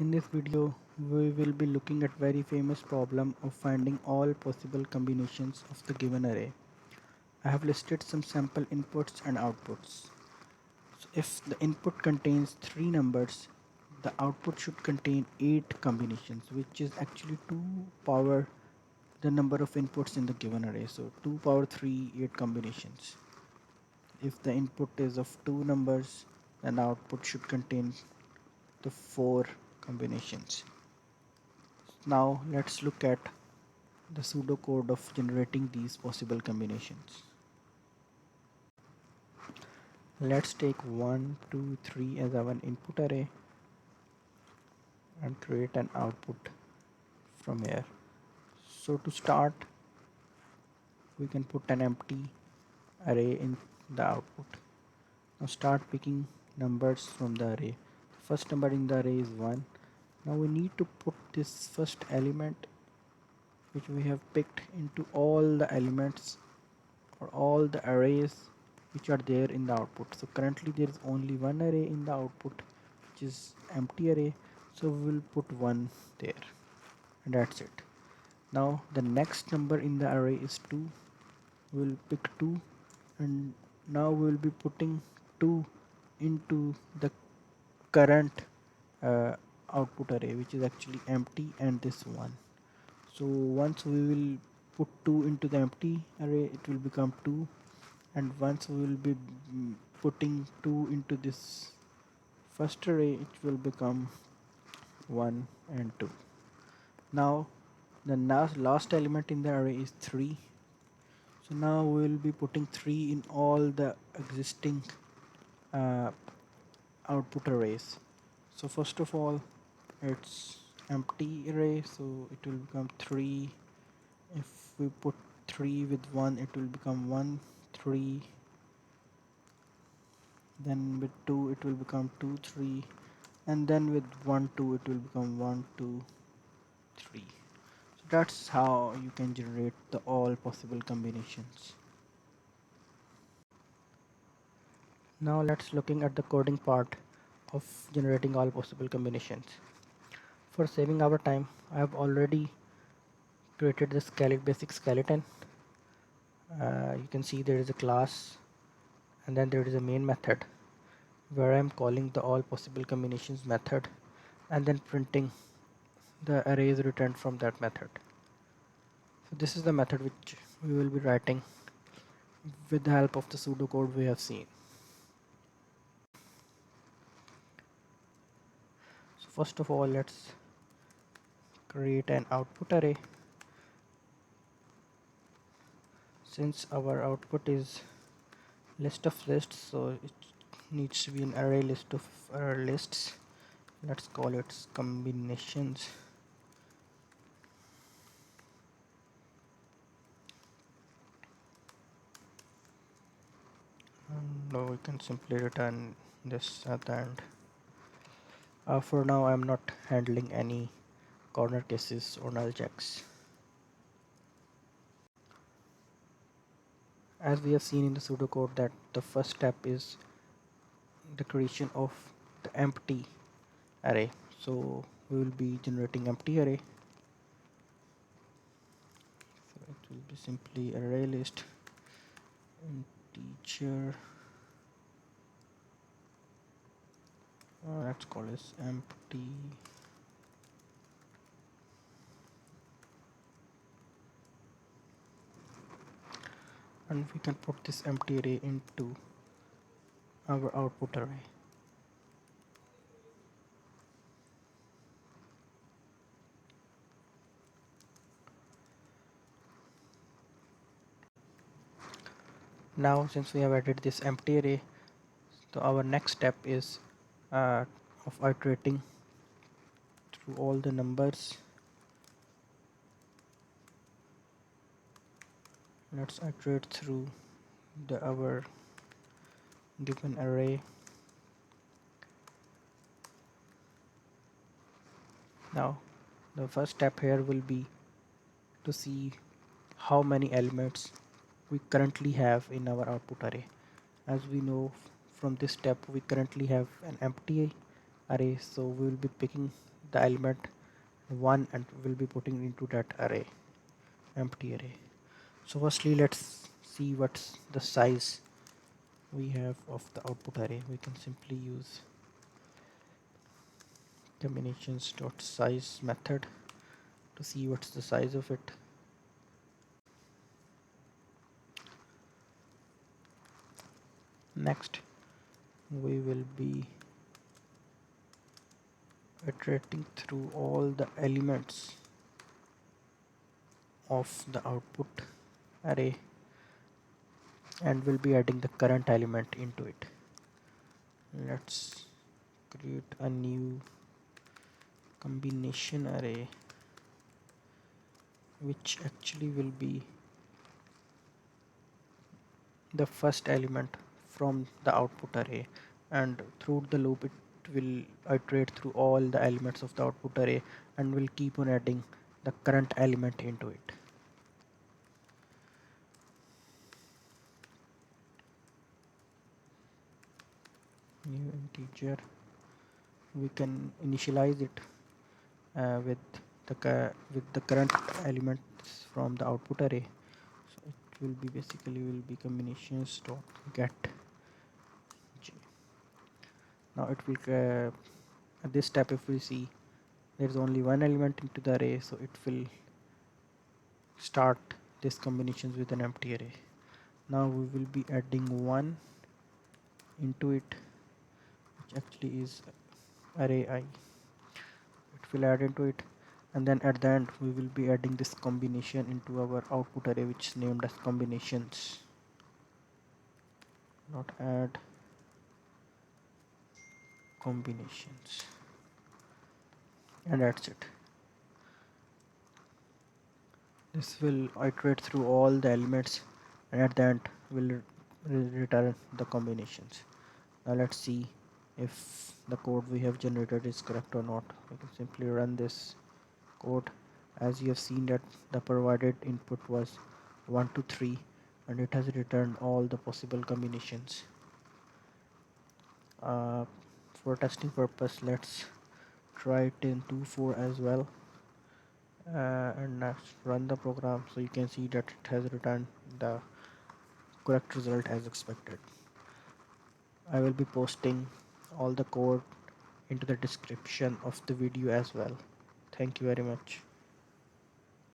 In this video, we will be looking at very famous problem of finding all possible combinations of the given array. I have listed some sample inputs and outputs. So if the input contains 3 numbers, the output should contain 8 combinations, which is actually 2 power the number of inputs in the given array. So 2 power 3, 8 combinations. If the input is of 2 numbers, then the output should contain the 4 combinations. Now let's look at the pseudocode of generating these possible combinations. Let's take 1, 2, 3 as our input array and create an output from here. So to start, we can put an empty array in the output. Now start picking numbers from the array. First number in the array is 1. Now we need to put this first element which we have picked into all the elements or all the arrays which are there in the output. So currently there is only one array in the output, which is empty array, so we will put 1 there, and that's it. Now the next number in the array is 2. We'll pick 2, and now we will be putting 2 into the current output array, which is actually empty, and this one. So once we will put 2 into the empty array, it will become 2, and once we will be putting 2 into this first array, it will become 1 and 2. Now the last element in the array is 3, so now we will be putting 3 in all the existing uh, output arrays. So first of all, it's empty array, so it will become 3. If we put 3 with 1, it will become 1, 3. Then with 2 it will become 2, 3, and then with 1, 2 it will become 1, 2, 3. So that's how you can generate the all possible combinations. Now let's looking at the coding part of generating all possible combinations. For saving our time, I have already created the basic skeleton. You can see there is a class, and then there is a main method where I am calling the all possible combinations method and then printing the arrays returned from that method. So this is the method which we will be writing with the help of the pseudocode we have seen. So first of all, let's create an output array. Since our output is list of lists, so it needs to be an array list of lists. Let's call it combinations. And now we can simply return this at the end. For now, I'm not handling any corner cases or null checks. As we have seen in the pseudocode that the first step is the creation of the empty array. So we will be generating empty array. So it will be simply array list integer. Let's call this empty. And we can put this empty array into our output array. Now since we have added this empty array, so our next step is of iterating through all the numbers. Let's iterate through our given array. Now the first step here will be to see how many elements we currently have in our output array. As we know from this step, we currently have an empty array, so we will be picking the element 1 and will be putting into that array, empty array. So firstly let's see what's the size we have of the output array. We can simply use combinations.size method to see what's the size of it. Next we will be iterating through all the elements of the output array and we'll be adding the current element into it. Let's create a new combination array which actually will be the first element from the output array, and through the loop it will iterate through all the elements of the output array and will keep on adding the current element into it. New integer, we can initialize it with the current elements from the output array. So it will be basically will be combinations dot get j. Now it will at this step if we see there is only one element into the array, so it will start this combinations with an empty array. Now we will be adding one into it, which actually is array I. It will add into it, and then at the end we will be adding this combination into our output array, which is named as combinations. Not add combinations, and that's it. This will iterate through all the elements and at the end will return the combinations. Now let's see if the code we have generated is correct or not. We can simply run this code. As you have seen that the provided input was 1 to 3 and it has returned all the possible combinations. For testing purpose, let's try it in 2-4 as well. And let's run the program so you can see that it has returned the correct result as expected. I will be posting all the code into the description of the video as well. Thank you very much.